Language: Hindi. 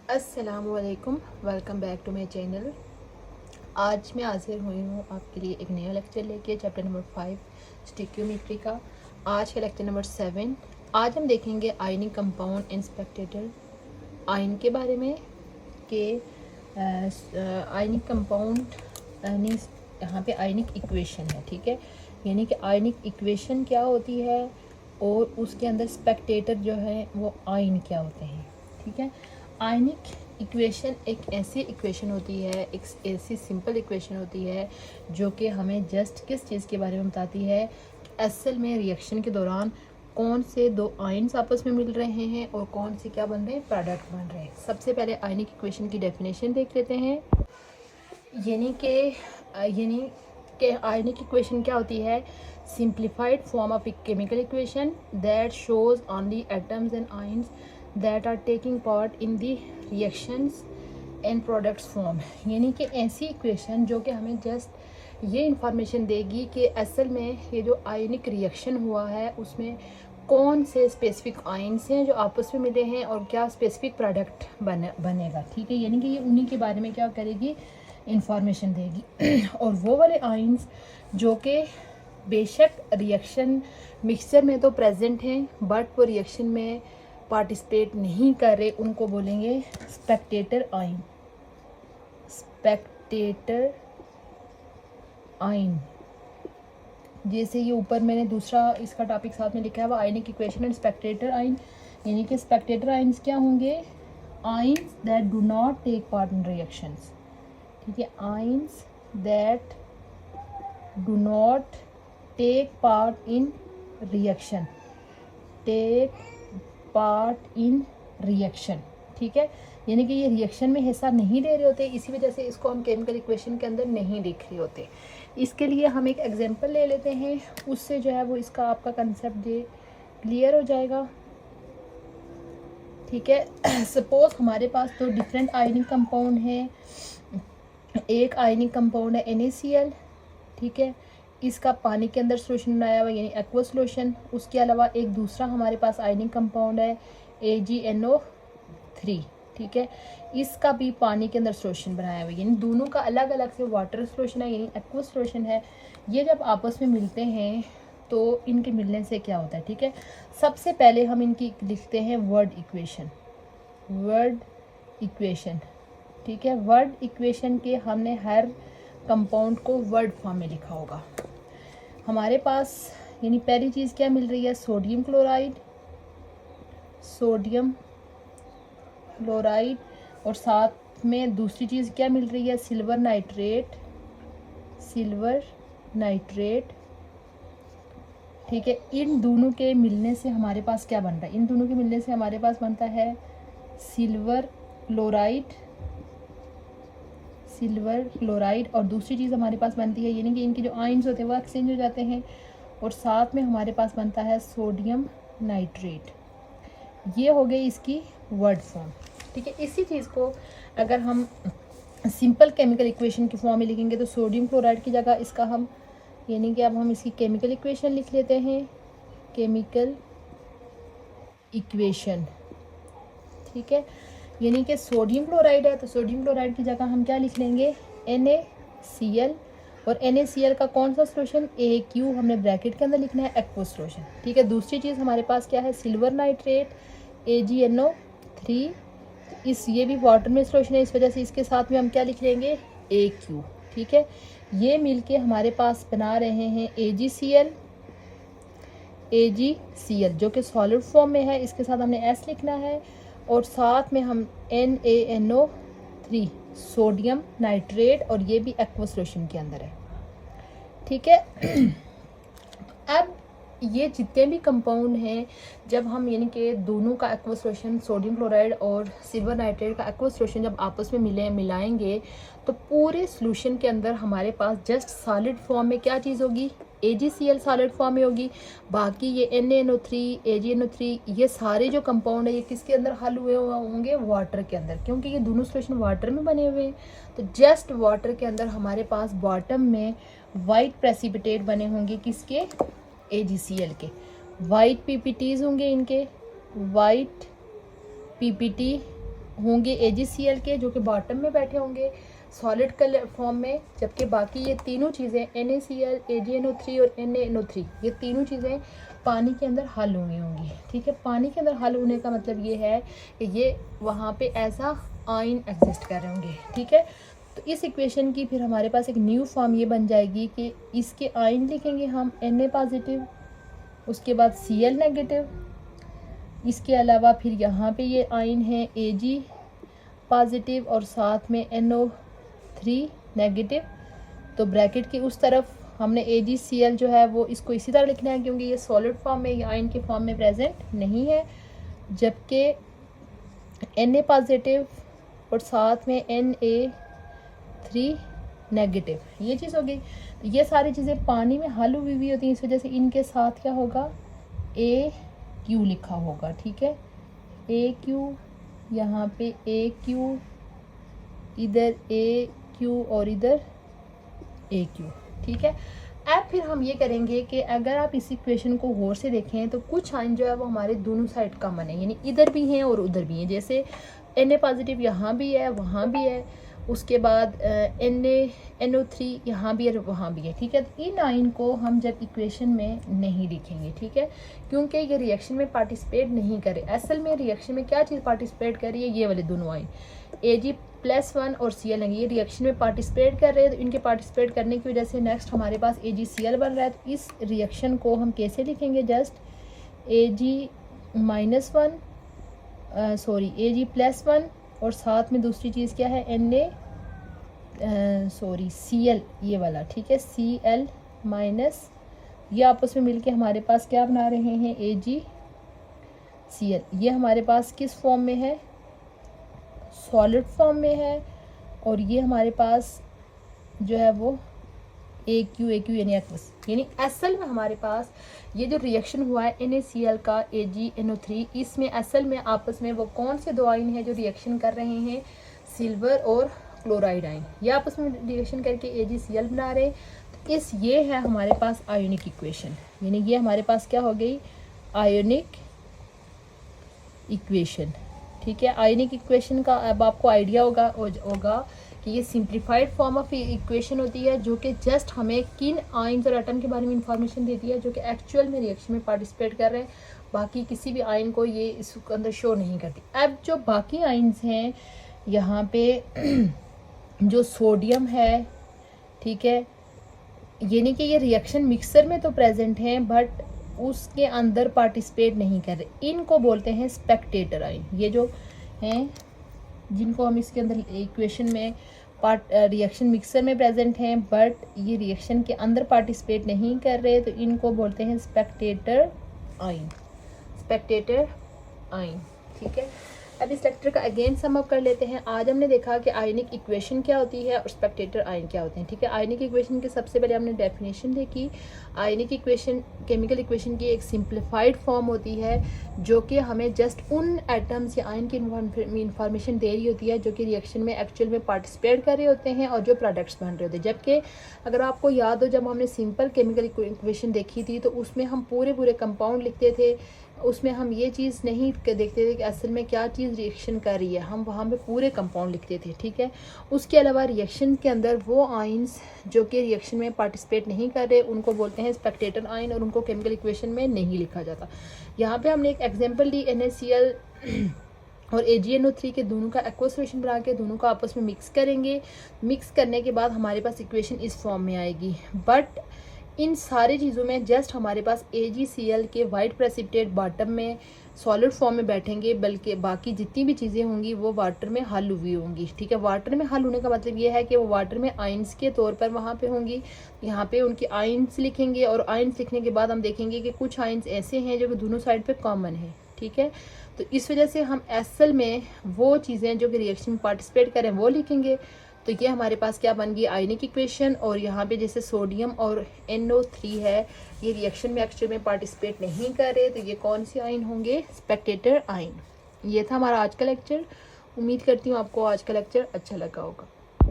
अस्सलामुअलैकुम, welcome back to my channel. आज मैं हाजिर हुई हूँ आपके लिए एक नया लेक्चर लेके, चैप्टर नंबर 5 स्टिक्योमेट्री का। आज का लेक्चर नंबर 7। आज हम देखेंगे ionic compound and spectator ion के बारे में कि आयनिक कंपाउंड यानी यहाँ पे आयनिक इक्वेशन है, ठीक है। यानी कि आयनिक इक्वेशन क्या होती है और उसके अंदर स्पेक्टेटर जो है वो आयन क्या होते हैं, ठीक है। आयनिक इक्वेशन एक ऐसी इक्वेशन होती है, एक ऐसी सिंपल इक्वेशन होती है जो कि हमें जस्ट किस चीज़ के बारे में बताती है कि असल में रिएक्शन के दौरान कौन से दो आयन्स आपस में मिल रहे हैं और कौन से क्या बन रहे हैं, प्रोडक्ट बन रहे हैं। सबसे पहले आयनिक इक्वेशन की डेफिनेशन देख लेते हैं। यानी कि आयनिक इक्वेशन क्या होती है? Simplified form of a chemical equation that shows only atoms and ions that are taking part in the reactions and products form. यानी कि ऐसी इक्वेशन जो कि हमें जस्ट ये इंफॉर्मेशन देगी कि असल में ये जो आयनिक रिएक्शन हुआ है उसमें कौन से स्पेसिफिक आयन्स हैं जो आपस में मिले हैं और क्या स्पेसिफिक प्रोडक्ट बनेगा, ठीक है। यानी कि ये उन्हीं के बारे में क्या करेगी, इंफॉर्मेशन देगी। और वो वाले आयन्स जो कि बेशक रिएक्शन मिक्सचर में तो प्रेजेंट हैं बट वो रिएक्शन में पार्टिसिपेट नहीं कर रहे, उनको बोलेंगे स्पेक्टेटर आयन। स्पेक्टेटर आयन, जैसे ये ऊपर मैंने दूसरा इसका टॉपिक साथ में लिखा है वो ionic equation and spectator ion. यानी कि स्पेक्टेटर आयन्स क्या होंगे? Ions that do not take part in reactions, ठीक है। Ions that do not take part in reaction, take part in reaction, ठीक है। यानी कि ये रिएक्शन में हिस्सा नहीं ले रहे होते, इसी वजह से इसको हम केमिकल इक्वेशन के अंदर नहीं लिख रहे होते। इसके लिए हम एक एग्जांपल ले लेते हैं, उससे जो है वो इसका आपका कंसेप्ट क्लियर हो जाएगा, ठीक है। सपोज हमारे पास दो डिफरेंट आयनिक कंपाउंड हैं। एक आयनिक कंपाउंड है NaCl, ठीक है। इसका पानी के अंदर सोल्यूशन बनाया हुआ यानी एक्वा सोल्यूशन। उसके अलावा एक दूसरा हमारे पास आयनिक कंपाउंड है AgNO3, ठीक है। इसका भी पानी के अंदर सोल्यूशन बनाया हुआ यानी दोनों का अलग अलग से वाटर सोल्यूशन है यानी एक्वा सोल्यूशन है। ये जब आपस में मिलते हैं तो इनके मिलने से क्या होता है, ठीक है। सबसे पहले हम इनकी लिखते हैं वर्ड इक्वेशन, वर्ड इक्वेशन, ठीक है। वर्ड इक्वेशन के हमने हर कंपाउंड को वर्ड फॉर्म में लिखा होगा। हमारे पास यानी पहली चीज़ क्या मिल रही है? सोडियम क्लोराइड, सोडियम क्लोराइड, और साथ में दूसरी चीज़ क्या मिल रही है? सिल्वर नाइट्रेट, सिल्वर नाइट्रेट, ठीक है। इन दोनों के मिलने से हमारे पास क्या बन रहा है? इन दोनों के मिलने से हमारे पास बनता है सिल्वर क्लोराइड, सिल्वर क्लोराइड, और दूसरी चीज़ हमारे पास बनती है यानी कि इनके जो आयन्स होते हैं वो एक्सचेंज हो जाते हैं और साथ में हमारे पास बनता है सोडियम नाइट्रेट। ये हो गई इसकी वर्ड फॉर्म, ठीक है। इसी चीज़ को अगर हम सिंपल केमिकल इक्वेशन की फॉर्म में लिखेंगे तो सोडियम क्लोराइड की जगह इसका हम यानी कि अब हम इसकी केमिकल इक्वेशन लिख लेते हैं, केमिकल इक्वेशन, ठीक है। यानी कि सोडियम क्लोराइड है तो सोडियम क्लोराइड की जगह हम क्या लिख लेंगे? NaCl, और NaCl का कौन सा सोल्यूशन? AQ हमने ब्रैकेट के अंदर लिखना है, एक्वा सोल्यूशन, ठीक है। दूसरी चीज़ हमारे पास क्या है? सिल्वर नाइट्रेट AgNO3, ये भी वाटर में सोल्यूशन है, इस वजह से इसके साथ में हम क्या लिख लेंगे? AQ, ठीक है। ये मिलके हमारे पास बना रहे हैं AgCl जो कि सॉलिड फॉर्म में है, इसके साथ हमने S लिखना है और साथ में हम NaNO3 सोडियम नाइट्रेट, और ये भी एक्वा सोल्यूशन के अंदर है, ठीक है। अब ये जितने भी कंपाउंड हैं जब हम यानी कि दोनों का एक्वा सोल्यूशन सोडियम क्लोराइड और सिल्वर नाइट्रेट का एक्वा सोल्यूशन जब आपस में मिलाएंगे तो पूरे सोल्यूशन के अंदर हमारे पास जस्ट सॉलिड फॉर्म में क्या चीज़ होगी? AgCl सॉलिड फॉर्म में होगी। बाकी ये NaNO3 AgNO3 ये सारे जो कंपाउंड है ये किसके अंदर हल हुए होंगे? वाटर के अंदर, क्योंकि ये दोनों सोल्यूशन वाटर में बने हुए हैं। तो जस्ट वाटर के अंदर हमारे पास बॉटम में वाइट प्रेसिपिटेट बने होंगे, किसके? AgCl के। वाइट PPTs होंगे इनके, वाइट PPT होंगे AgCl के, जो कि बॉटम में बैठे होंगे सॉलिड कलर फॉर्म में, जबकि बाकी ये तीनों चीज़ें NaCl, AgNO3 और NaNO3 ये तीनों चीज़ें पानी के अंदर हल हुई होंगी। ठीक है, पानी के अंदर हल होने का मतलब ये है कि ये वहाँ पे ऐसा आयन एग्जिस्ट कर रहे होंगे। ठीक है, तो इस इक्वेशन की फिर हमारे पास एक न्यू फॉर्म ये बन जाएगी कि इसके आयन लिखेंगे हम Na पॉजिटिव, उसके बाद Cl नेगेटिव, इसके अलावा फिर यहाँ पे ये आयन है Ag पॉजिटिव और साथ में NO3 नेगेटिव। तो ब्रैकेट की उस तरफ हमने AgCl जो है वो इसको इसी तरह लिखना है, क्योंकि ये सॉलिड फॉर्म में या आयन के फॉर्म में प्रेजेंट नहीं है, जबकि Na पॉजिटिव और साथ में Na3 नेगेटिव ये चीज़ होगी। ये सारी चीज़ें पानी में हल हुई होती हैं, इस वजह से इनके साथ क्या होगा AQ लिखा होगा। ठीक है, AQ, यहाँ पे AQ, इधर AQ और इधर AQ। ठीक है, अब फिर हम ये करेंगे कि अगर आप इस इक्वेशन को गौर से देखें तो कुछ आयन जो है वो हमारे दोनों साइड कॉमन है, यानी इधर भी हैं और उधर भी हैं। जैसे Na पॉजिटिव यहाँ भी है वहाँ भी है, उसके बाद NaNO3 यहाँ भी है वहाँ भी है। ठीक है, तो इन आयन को हम जब इक्वेशन में नहीं लिखेंगे, ठीक है, क्योंकि ये रिएक्शन में पार्टिसिपेट नहीं करे। असल में रिएक्शन में क्या चीज़ पार्टिसिपेट कर रही है, ये वाले दोनों आयन Ag+1 और Cl ये रिएक्शन में पार्टिसिपेट कर रहे हैं। तो इनके पार्टिसिपेट करने की वजह से नेक्स्ट हमारे पास AgCl बन रहा है। तो इस रिएक्शन को हम कैसे लिखेंगे, जस्ट Ag+1 और साथ में दूसरी चीज़ क्या है Cl ये वाला। ठीक है, Cl माइनस ये आपस में मिलके हमारे पास क्या बना रहे हैं AgCl। ये हमारे पास किस फॉर्म में है, सॉलिड फॉर्म में है, और ये हमारे पास जो है वो AQ यानी एक्वस, यानी असल में हमारे पास ये जो रिएक्शन हुआ है NaCl का AgNO3, इसमें असल में आपस में वो कौन से दो आयन हैं जो रिएक्शन कर रहे हैं, सिल्वर और क्लोराइड आयन, ये आपस में रिएक्शन करके AgCl बना रहे हैं। तो ये है हमारे पास आयोनिक इक्वेशन, यानी ये हमारे पास क्या हो गई, आयोनिक इक्वेशन। ठीक है, आयोनिक इक्वेशन का अब आपको आइडिया होगा कि ये सिंप्लीफाइड फॉर्म ऑफ इक्वेशन होती है, जो कि जस्ट हमें किन आयन्स और एटम के बारे में इंफॉर्मेशन देती है जो कि एक्चुअल में रिएक्शन में पार्टिसिपेट कर रहे हैं, बाकी किसी भी आयन को ये इसके अंदर शो नहीं करती। अब जो बाकी आयन्स हैं यहाँ पे जो सोडियम है, ठीक है, यानी कि ये रिएक्शन मिक्सर में तो प्रेजेंट हैं बट उसके अंदर पार्टिसिपेट नहीं कर रहे, इनको बोलते हैं स्पेक्टेटर आयन। ये जो हैं जिनको हम इसके अंदर इक्वेशन में रिएक्शन मिक्सर में प्रेजेंट हैं बट ये रिएक्शन के अंदर पार्टिसिपेट नहीं कर रहे, तो इनको बोलते हैं स्पेक्टेटर आयन, स्पेक्टेटर आयन। ठीक है, अब इस लेक्चर का अगेन सम अप कर लेते हैं। आज हमने देखा कि आयनिक इक्वेशन क्या होती है और स्पेक्टेटर आयन क्या होते हैं। ठीक है, आयनिक इक्वेशन के सबसे पहले हमने डेफिनेशन देखी। आयनिक इक्वेशन केमिकल इक्वेशन की एक सिंप्लीफाइड फॉर्म होती है जो कि हमें जस्ट उन एटम्स या आयन की इंफॉर्मेशन दे रही होती है जो कि रिएक्शन में एक्चुअल में पार्टिसिपेट कर रहे होते हैं और जो प्रोडक्ट्स बन रहे होते हैं। जबकि अगर आपको याद हो जब हमने सिंपल केमिकल इक्वेशन देखी थी तो उसमें हम पूरे कंपाउंड लिखते थे, उसमें हम ये चीज़ नहीं देखते थे कि असल में क्या चीज़ रिएक्शन कर रही है, हम वहाँ पे पूरे कंपाउंड लिखते थे। ठीक है, उसके अलावा रिएक्शन के अंदर वो आयन्स जो कि रिएक्शन में पार्टिसिपेट नहीं कर रहे उनको बोलते हैं स्पेक्टेटर आयन और उनको केमिकल इक्वेशन में नहीं लिखा जाता। यहाँ पे हमने एक एग्जांपल ली NaCl और AgNO3 के दोनों का एक्वस सॉल्यूशन बना के दोनों को आपस में मिक्स करेंगे। मिक्स करने के बाद हमारे पास इक्वेशन इस फॉर्म में आएगी। बट इन सारी चीज़ों में जस्ट हमारे पास AgCl के वाइट प्रेसिपिटेट बॉटम में सॉलिड फॉर्म में बैठेंगे, बल्कि बाकी जितनी भी चीज़ें होंगी वो वाटर में हल हुई होंगी। ठीक है, वाटर में हल होने का मतलब ये है कि वो वाटर में आयंस के तौर पर वहाँ पे होंगी। यहाँ पे उनकी आयंस लिखेंगे और आयंस लिखने के बाद हम देखेंगे कि कुछ आयंस ऐसे हैं जो कि दोनों साइड पे कॉमन है। ठीक है, तो इस वजह से हम असल में वो चीज़ें जो कि रिएक्शन में पार्टिसिपेट करें वो लिखेंगे। तो ये हमारे पास क्या बन गई, आयनिक इक्वेशन। और यहाँ पे जैसे सोडियम और NO3 है, ये रिएक्शन में एक्चुअल में पार्टिसिपेट नहीं कर रहे, तो ये कौन से आयन होंगे, स्पेक्टेटर आयन। ये था हमारा आज का लेक्चर। उम्मीद करती हूँ आपको आज का लेक्चर अच्छा लगा होगा।